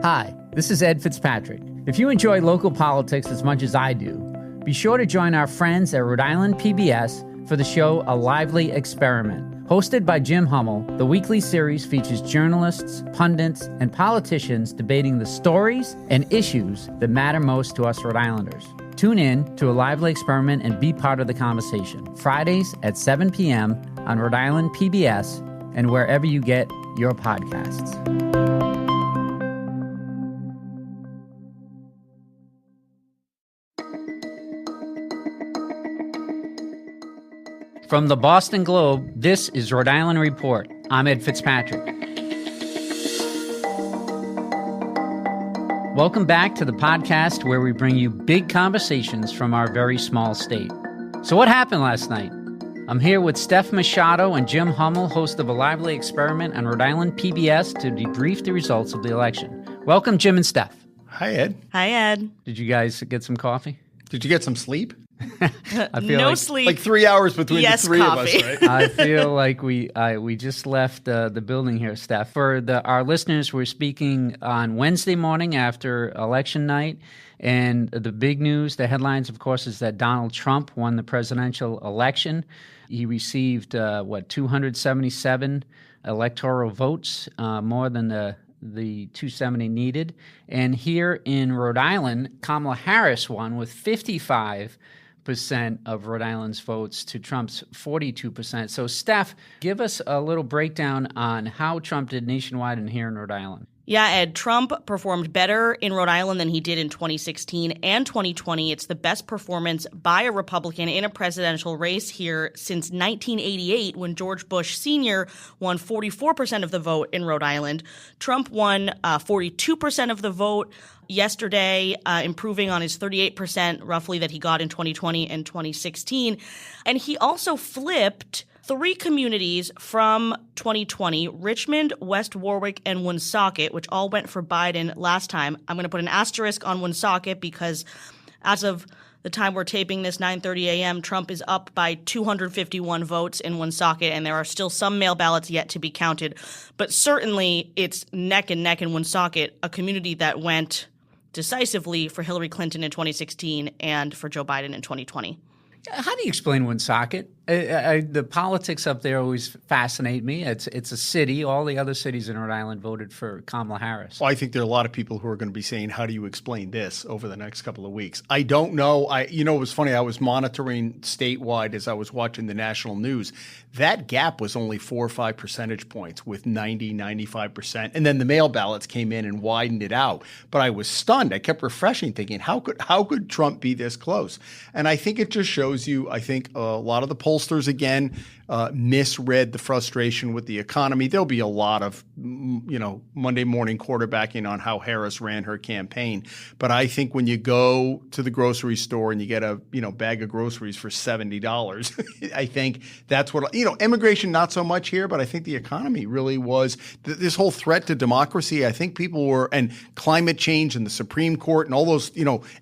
Hi, this is Ed Fitzpatrick. If you enjoy local politics as much as I do, be sure to join our friends at Rhode Island PBS for the show A Lively Experiment. Hosted by Jim Hummel, the weekly series features journalists, pundits, and politicians debating the stories and issues that matter most to us Rhode Islanders. Tune in to A Lively Experiment and be part of the conversation. Fridays at 7 p.m. on Rhode Island PBS and wherever you get your podcasts. From the Boston Globe, this is Rhode Island Report. I'm Ed Fitzpatrick. Welcome back to the podcast where we bring you big conversations from our very small state. So what happened last night? I'm here with Steph Machado and Jim Hummel, host of A Lively Experiment on Rhode Island PBS, to debrief the results of the election. Welcome, Jim and Steph. Hi, Ed. Hi, Ed. Did you guys get some coffee? Did you get some sleep? I feel no like, sleep. Like 3 hours between the three coffee. of us, right? I feel like we just left the building here, Steph. For our listeners, we're speaking on Wednesday morning after election night. And the big news, the headlines, of course, is that Donald Trump won the presidential election. He received, 277 electoral votes, more than the 270 needed. And here in Rhode Island, Kamala Harris won with 55% of Rhode Island's votes to Trump's 42%. So, Steph, give us a little breakdown on how Trump did nationwide and here in Rhode Island. Yeah, Ed, Trump performed better in Rhode Island than he did in 2016 and 2020. It's the best performance by a Republican in a presidential race here since 1988, when George Bush Sr. won 44% of the vote in Rhode Island. Trump won 42% of the vote yesterday, improving on his 38% roughly that he got in 2020 and 2016. And he also flipped 3 communities from 2020, Richmond, West Warwick, and Woonsocket, which all went for Biden last time. I'm going to put an asterisk on Woonsocket because as of the time we're taping this, 9:30 a.m., Trump is up by 251 votes in Woonsocket, and there are still some mail ballots yet to be counted. But certainly it's neck and neck in Woonsocket, a community that went decisively for Hillary Clinton in 2016 and for Joe Biden in 2020. How do you explain Woonsocket? The politics up there always fascinate me. It's a city. All the other cities in Rhode Island voted for Kamala Harris. Well, I think there are a lot of people who are going to be saying, how do you explain this over the next couple of weeks? I don't know. It was funny. I was monitoring statewide as I was watching the national news. That gap was only 4 or 5 percentage points with 90, 95%. And then the mail ballots came in and widened it out. But I was stunned. I kept refreshing, thinking, how could Trump be this close? And I think it just shows you, I think a lot of the pollsters, again, misread the frustration with the economy. There'll be a lot of, Monday morning quarterbacking on how Harris ran her campaign. But I think when you go to the grocery store and you get a, bag of groceries for $70, I think that's what, immigration, not so much here, but I think the economy really was this whole threat to democracy. I think people were, and climate change and the Supreme Court and all those,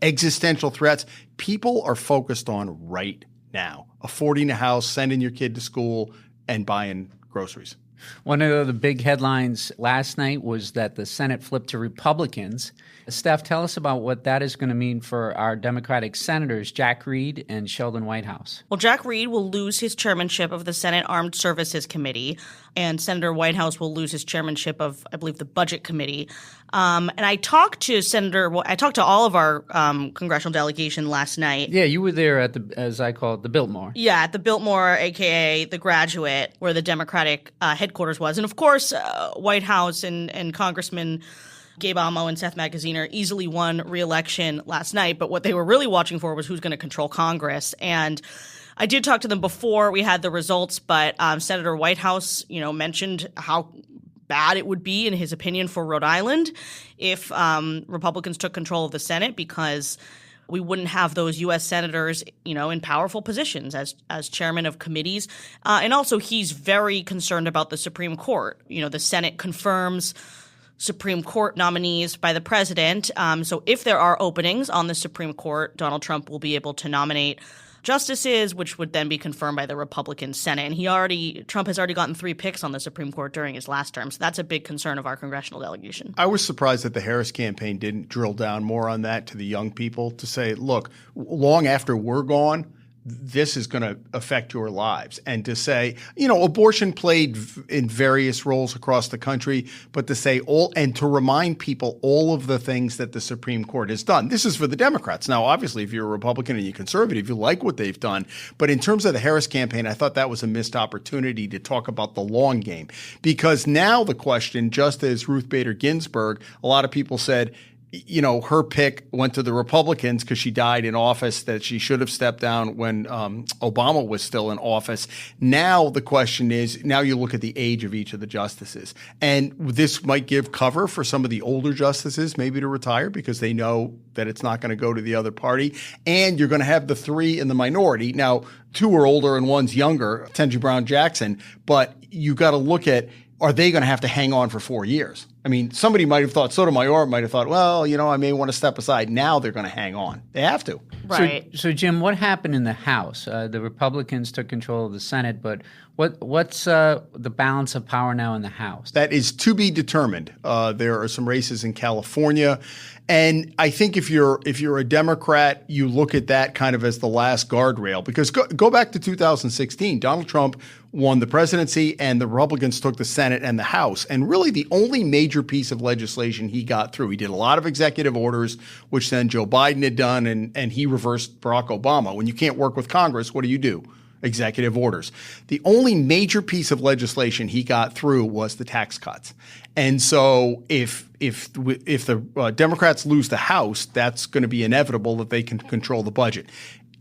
existential threats, people are focused on right now. Affording a house, sending your kid to school, and buying groceries. One of the big headlines last night was that the Senate flipped to Republicans. Steph, tell us about what that is going to mean for our Democratic senators, Jack Reed and Sheldon Whitehouse. Well, Jack Reed will lose his chairmanship of the Senate Armed Services Committee, and Senator Whitehouse will lose his chairmanship of, I believe, the Budget Committee. And I talked to all of our congressional delegation last night. Yeah, you were there at as I call it, the Biltmore. Yeah, at the Biltmore, a.k.a. the Graduate, where the Democratic headquarters was. And, of course, Whitehouse and Congressman Gabe Amo and Seth Magaziner easily won re-election last night. But what they were really watching for was who's going to control Congress. And I did talk to them before we had the results, but Senator Whitehouse, mentioned how bad it would be, in his opinion, for Rhode Island if Republicans took control of the Senate, because we wouldn't have those U.S. senators, in powerful positions as chairman of committees. And also he's very concerned about the Supreme Court. The Senate confirms Supreme Court nominees by the president. So if there are openings on the Supreme Court, Donald Trump will be able to nominate justices, which would then be confirmed by the Republican Senate. And Trump has already gotten 3 picks on the Supreme Court during his last term. So that's a big concern of our congressional delegation. I was surprised that the Harris campaign didn't drill down more on that to the young people to say, look, long after we're gone, this is going to affect your lives. And to say, abortion played in various roles across the country, but to say and to remind people all of the things that the Supreme Court has done. This is for the Democrats. Now, obviously, if you're a Republican and you're conservative, you like what they've done. But in terms of the Harris campaign, I thought that was a missed opportunity to talk about the long game. Because now the question, just as Ruth Bader Ginsburg, a lot of people said, her pick went to the Republicans because she died in office, that she should have stepped down when Obama was still in office. Now the question is, now you look at the age of each of the justices. And this might give cover for some of the older justices maybe to retire because they know that it's not going to go to the other party. And you're going to have the 3 in the minority. Now, 2 are older and 1's younger, Ketanji Brown Jackson. But you got to look at, are they going to have to hang on for 4 years? I mean, somebody might have thought, Sotomayor might have thought, well, I may want to step aside. Now they're going to hang on. They have to. Right. So Jim, what happened in the House? The Republicans took control of the Senate, but what's the balance of power now in the House? That is to be determined. There are some races in California. And I think if you're a Democrat, you look at that kind of as the last guardrail. Because go back to 2016, Donald Trump won the presidency and the Republicans took the Senate and the House. And really the only major piece of legislation he got through, he did a lot of executive orders, which then Joe Biden had done, and he reversed Barack Obama. When you can't work with Congress, what do? Executive orders. The only major piece of legislation he got through was the tax cuts. And so if the Democrats lose the House, that's going to be inevitable that they can control the budget.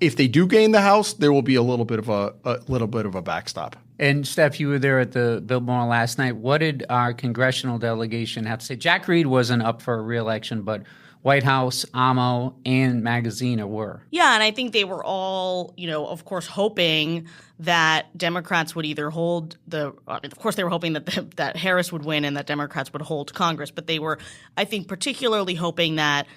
If they do gain the House, there will be a little bit of a backstop. And Steph, you were there at the Biltmore last night. What did our congressional delegation have to say? Jack Reed wasn't up for re-election, but White House, AMO, and Magaziner were. Yeah, and I think they were all, of course, hoping that Democrats would either hold of course they were hoping that Harris would win and that Democrats would hold Congress, but they were, I think, particularly hoping that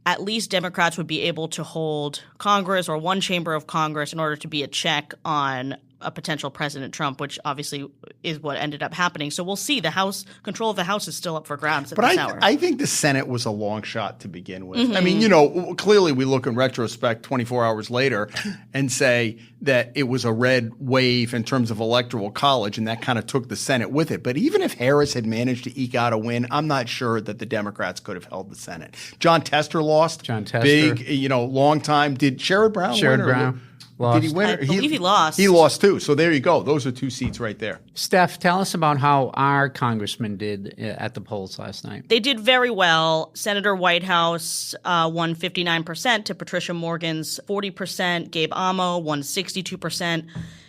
at least Democrats would be able to hold Congress or one chamber of Congress in order to be a check on a potential President Trump, which obviously is what ended up happening. So we'll see. The House control of the House is still up for grabs at this hour. I think the Senate was a long shot to begin with. Mm-hmm. I mean, clearly we look in retrospect 24 hours later and say that it was a red wave in terms of electoral college, and that kind of took the Senate with it. But even if Harris had managed to eke out a win, I'm not sure that the Democrats could have held the Senate. John Tester lost. John Tester. Big, long time. Did Sherrod Brown win? Sherrod Brown. Lost. Did he win? I believe he lost. He lost too. So there you go. Those are 2 seats right there. Steph, tell us about how our congressman did at the polls last night. They did very well. Senator Whitehouse won 59% to Patricia Morgan's 40%. Gabe Amo won 62%.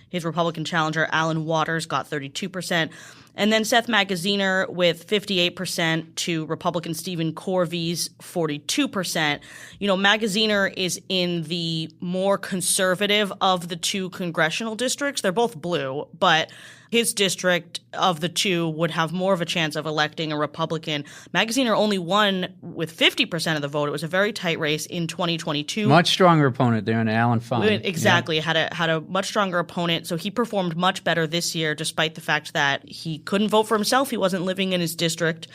His Republican challenger, Alan Waters, got 32%. And then Seth Magaziner with 58% to Republican Stephen Corvey's 42%. Magaziner is in the more conservative of the 2 congressional districts. They're both blue, but his district of the 2 would have more of a chance of electing a Republican. Magaziner only won with 50% of the vote. It was a very tight race in 2022. Much stronger opponent there in Alan Fine. Exactly. Yeah. Had a much stronger opponent. So he performed much better this year, despite the fact that he couldn't vote for himself. He wasn't living in his district,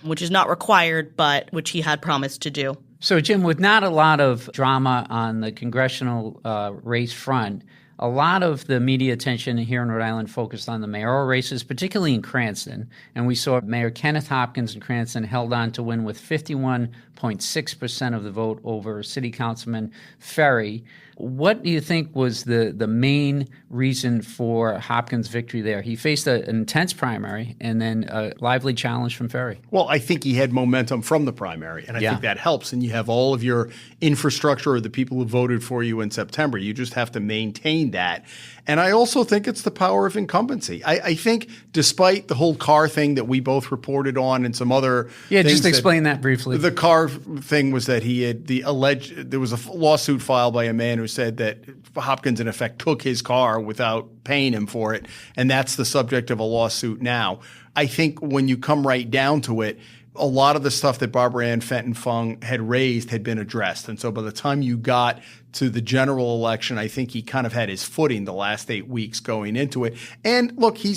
which is not required, but which he had promised to do. So, Jim, with not a lot of drama on the congressional race front, a lot of the media attention here in Rhode Island focused on the mayoral races, particularly in Cranston. And we saw Mayor Kenneth Hopkins in Cranston held on to win with 51.6% of the vote over City Councilman Ferry. What do you think was the main reason for Hopkins' victory there? He faced an intense primary and then a lively challenge from Ferry. Well, I think he had momentum from the primary, and I think that helps. And you have all of your infrastructure or the people who voted for you in September. You just have to maintain that. And I also think it's the power of incumbency. I think despite the whole car thing that we both reported on and some other things. Just explain that briefly. The car thing was that he had there was a lawsuit filed by a man who said that Hopkins in effect took his car without paying him for it. And that's the subject of a lawsuit now. I think when you come right down to it, a lot of the stuff that Barbara Ann Fenton Fung had raised had been addressed. And so by the time you got to the general election, I think he kind of had his footing the last 8 weeks going into it. And look, he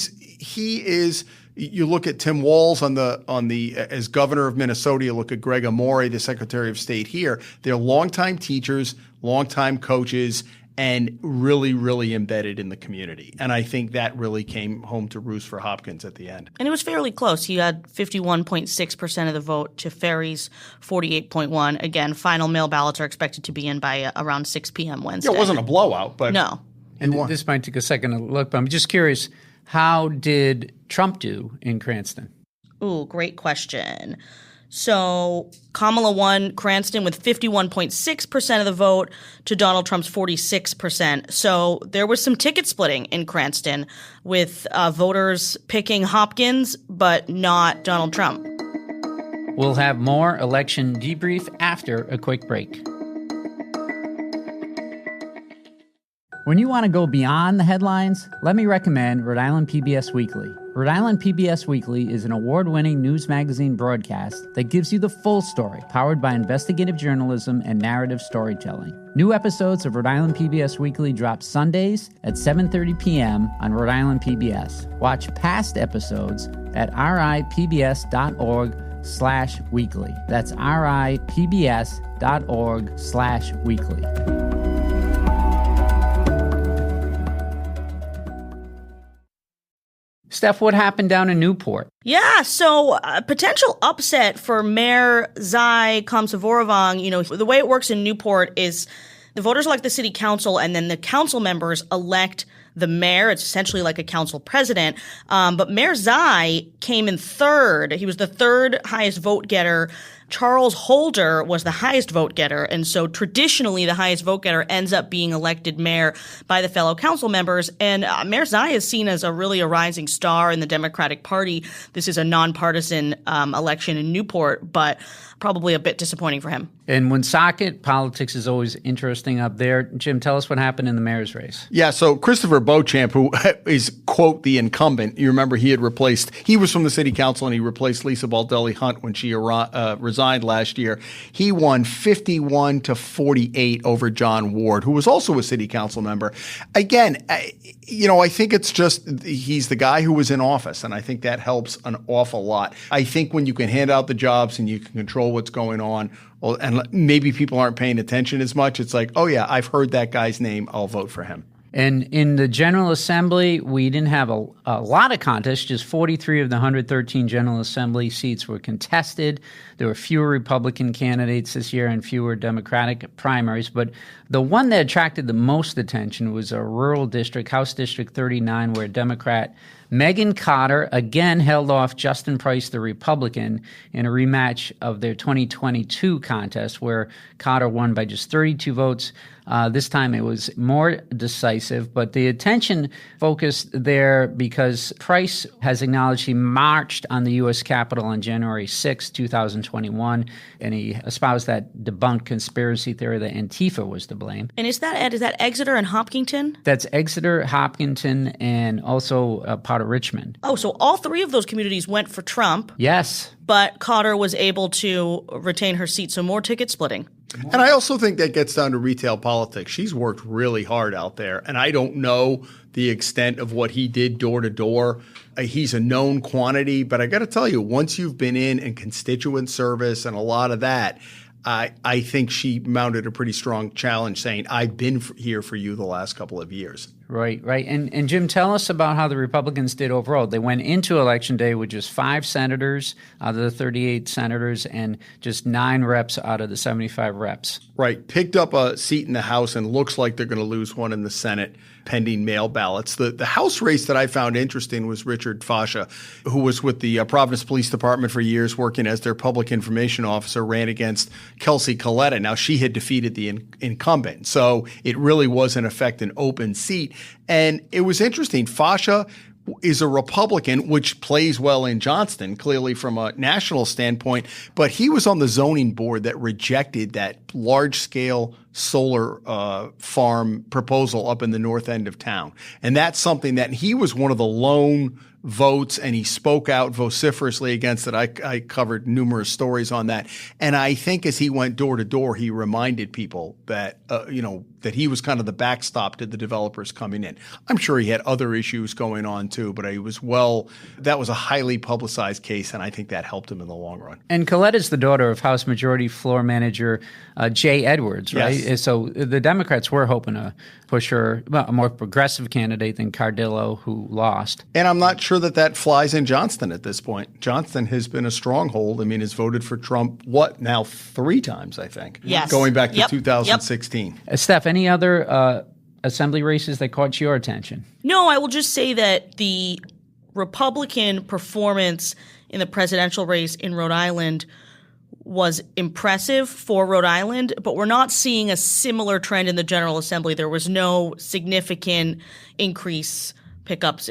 is. You look at Tim Walz on the as governor of Minnesota. You look at Greg Amore, the Secretary of State here. They're longtime teachers, longtime coaches, and really, really embedded in the community. And I think that really came home to roost for Hopkins at the end. And it was fairly close. He had 51.6% of the vote to Ferry's 48.1%. Again, final mail ballots are expected to be in by around 6 p.m. Wednesday. Yeah, it wasn't a blowout, but no. And this might take a second to look, but I'm just curious, how did Trump do in Cranston? Ooh, great question. So Kamala won Cranston with 51.6% of the vote to Donald Trump's 46%. So there was some ticket splitting in Cranston with voters picking Hopkins, but not Donald Trump. We'll have more election debrief after a quick break. When you want to go beyond the headlines, let me recommend Rhode Island PBS Weekly. Rhode Island PBS Weekly is an award-winning news magazine broadcast that gives you the full story, powered by investigative journalism and narrative storytelling. New episodes of Rhode Island PBS Weekly drop Sundays at 7:30 p.m. on Rhode Island PBS. Watch past episodes at ripbs.org/weekly. That's ripbs.org/weekly. Steph, what happened down in Newport? Yeah, so a potential upset for Mayor Zai Kamsavorivong. You know, the way it works in Newport is the voters elect the city council, and then the council members elect the mayor. It's essentially like a council president. But Mayor Zai came in third. He was the third highest vote getter. Charles Holder was the highest vote getter. And so traditionally, the highest vote getter ends up being elected mayor by the fellow council members. And Mayor Zai is seen as a rising star in the Democratic Party. This is a nonpartisan election in Newport, but probably a bit disappointing for him. And Woonsocket, politics is always interesting up there. Jim, tell us what happened in the mayor's race. Yeah, so Christopher Beauchamp, who is, quote, the incumbent, you remember he was from the city council and he replaced Lisa Baldelli Hunt when she resigned last year. He won 51-48 over John Ward, who was also a city council member. Again, I think it's just he's the guy who was in office, and I think that helps an awful lot. I think when you can hand out the jobs and you can control what's going on, and maybe people aren't paying attention as much, it's like, oh yeah, I've heard that guy's name, I'll vote for him. And in the General Assembly, we didn't have a lot of contests. Just 43 of the 113 General Assembly seats were contested. There were fewer Republican candidates this year and fewer Democratic primaries. But the one that attracted the most attention was a rural district, House District 39, where Democrat Megan Cotter again held off Justin Price, the Republican, in a rematch of their 2022 contest, where Cotter won by just 32 votes. This time it was more decisive, but the attention focused there because Price has acknowledged he marched on the U.S. Capitol on January 6, 2021, and he espoused that debunked conspiracy theory that Antifa was to blame. And is that Exeter and Hopkinton? That's Exeter, Hopkinton, and also part of Richmond. Oh, so all three of those communities went for Trump. Yes. But Cotter was able to retain her seat, so more ticket splitting. And I also think that gets down to retail politics. She's worked really hard out there, and I don't know the extent of what he did door to door. He's a known quantity, but I got to tell you, once you've been in constituent service and a lot of that, I think she mounted a pretty strong challenge saying, I've been here for you the last couple of years. Right. And Jim, tell us about how the Republicans did overall. They went into Election Day with just 5 senators out of the 38 senators and just 9 reps out of the 75 reps. Right. Picked up a seat in the House and looks like they're going to lose one in the Senate pending mail ballots. The House race that I found interesting was Richard Fascia, who was with the Providence Police Department for years working as their public information officer, ran against Kelsey Coletta. Now, she had defeated the incumbent, so it really was, in effect, an open seat. And it was interesting. Fascia is a Republican, which plays well in Johnston, clearly from a national standpoint, but he was on the zoning board that rejected that large-scale solar farm proposal up in the north end of town. And that's something that he was one of the lone votes, and he spoke out vociferously against it. I covered numerous stories on that. And I think as he went door to door, he reminded people that, that he was kind of the backstop to the developers coming in. I'm sure he had other issues going on too, but that was a highly publicized case, and I think that helped him in the long run. And Colette is the daughter of House Majority Floor Manager Jay Edwards, right? Yes. So the Democrats were hoping to push her, a more progressive candidate than Cardillo, who lost. And I'm not sure that flies in Johnston at this point. Johnston has been a stronghold. I mean, has voted for Trump, now 3 times, I think. Yes. Going back to 2016. Steph, any other assembly races that caught your attention? No, I will just say that the Republican performance in the presidential race in Rhode Island was impressive for Rhode Island, but we're not seeing a similar trend in the General Assembly. There was no significant increase pickups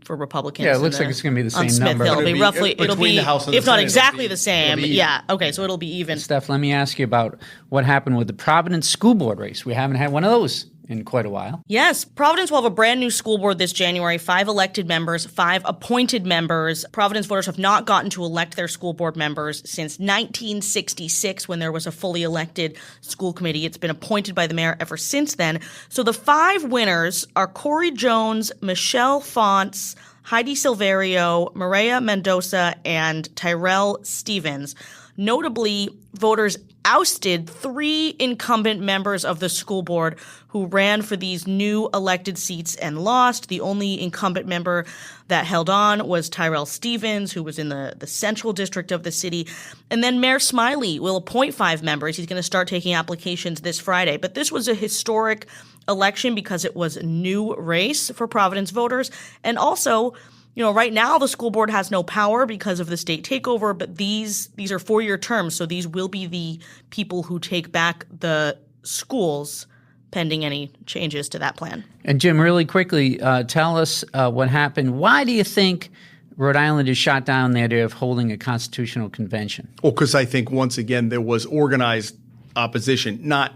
for Republicans. Yeah, it looks like it's going to be the same number. It'll be roughly, the House and the if not Senate, exactly the same. Yeah, okay, so it'll be even. Steph, let me ask you about what happened with the Providence School Board race. We haven't had one of those in quite a while. Yes, Providence will have a brand new school board this January, 5 elected members, 5 appointed members. Providence voters have not gotten to elect their school board members since 1966, when there was a fully elected school committee. It's been appointed by the mayor ever since then. So the 5 winners are Corey Jones, Michelle Fonts, Heidi Silverio, Maria Mendoza, and Tyrell Stevens. Notably, voters ousted 3 incumbent members of the school board who ran for these new elected seats and lost. The only incumbent member that held on was Tyrell Stevens, who was in the central district of the city. And then Mayor Smiley will appoint 5 members. He's going to start taking applications this Friday. But this was a historic election because it was a new race for Providence voters. And also, right now the school board has no power because of the state takeover, but these are 4-year terms, so these will be the people who take back the schools pending any changes to that plan. And Jim, really quickly, tell us what happened. Why do you think Rhode Island has shot down the idea of holding a constitutional convention? Well, because I think, once again, there was organized opposition, not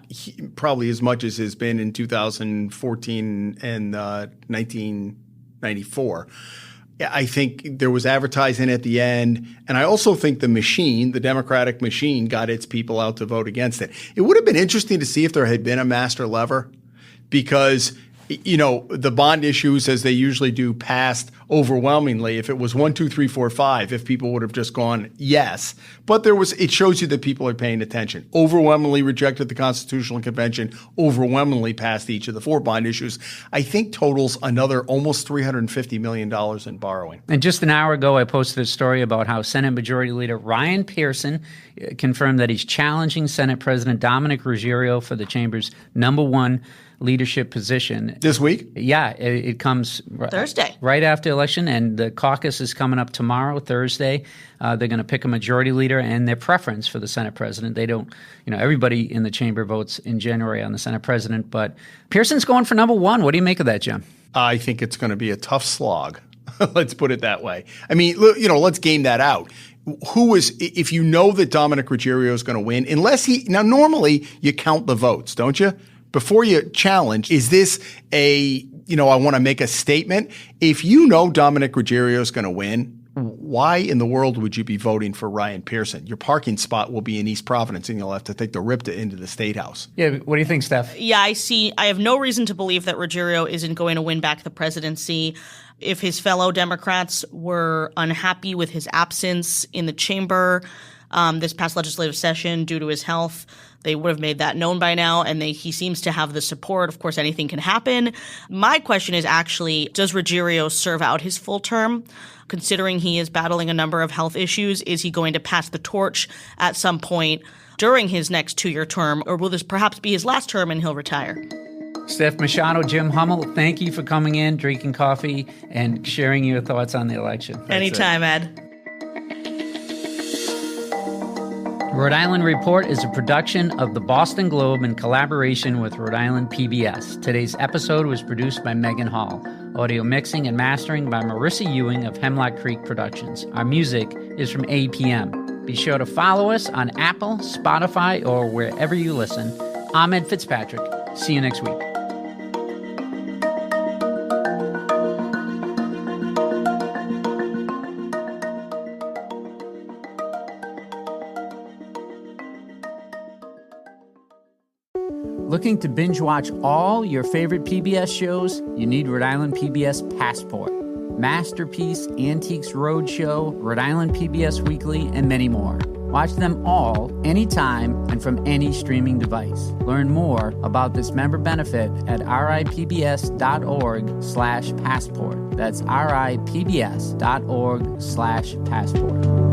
probably as much as has been in 2014 and 1994. I think there was advertising at the end, and I also think the Democratic machine, got its people out to vote against it. It would have been interesting to see if there had been a master lever, because the bond issues, as they usually do, passed overwhelmingly. If it was 1, 2, 3, 4, 5, if people would have just gone yes. But it shows you that people are paying attention. Overwhelmingly rejected the Constitutional Convention, overwhelmingly passed each of the 4 bond issues. I think totals another almost $350 million in borrowing. And just an hour ago, I posted a story about how Senate Majority Leader Ryan Pearson confirmed that he's challenging Senate President Dominic Ruggiero for the chamber's #1 leadership position. This week? Yeah, it comes Thursday. Right after election, and the caucus is coming up tomorrow, Thursday. They're going to pick a majority leader and their preference for the Senate president. They don't, everybody in the chamber votes in January on the Senate president, but Pearson's going for #1. What do you make of that, Jim? I think it's going to be a tough slog. Let's put it that way. I mean, let's game that out. If you know that Dominic Ruggiero is going to win, normally you count the votes, don't you? Before you challenge, is this I want to make a statement? If you know Dominic Ruggiero is going to win, why in the world would you be voting for Ryan Pearson? Your parking spot will be in East Providence, and you'll have to take the RIPTA into the State House. Yeah, what do you think, Steph? Yeah, I have no reason to believe that Ruggiero isn't going to win back the presidency. If his fellow Democrats were unhappy with his absence in the chamber this past legislative session due to his health, they would have made that known by now, and he seems to have the support. Of course, anything can happen. My question is actually, does Ruggiero serve out his full term? Considering he is battling a number of health issues, is he going to pass the torch at some point during his next 2-year term, or will this perhaps be his last term and he'll retire? Steph Machado, Jim Hummel, thank you for coming in, drinking coffee, and sharing your thoughts on the election. Anytime, Ed. Rhode Island Report is a production of the Boston Globe in collaboration with Rhode Island PBS. Today's episode was produced by Megan Hall. Audio mixing and mastering by Marissa Ewing of Hemlock Creek Productions. Our music is from APM. Be sure to follow us on Apple, Spotify, or wherever you listen. I'm Ed Fitzpatrick. See you next week. Looking to binge watch all your favorite PBS shows? You need Rhode Island PBS Passport, Masterpiece, Antiques Roadshow, Rhode Island PBS Weekly, and many more. Watch them all, anytime, and from any streaming device. Learn more about this member benefit at ripbs.org/passport. That's ripbs.org/passport.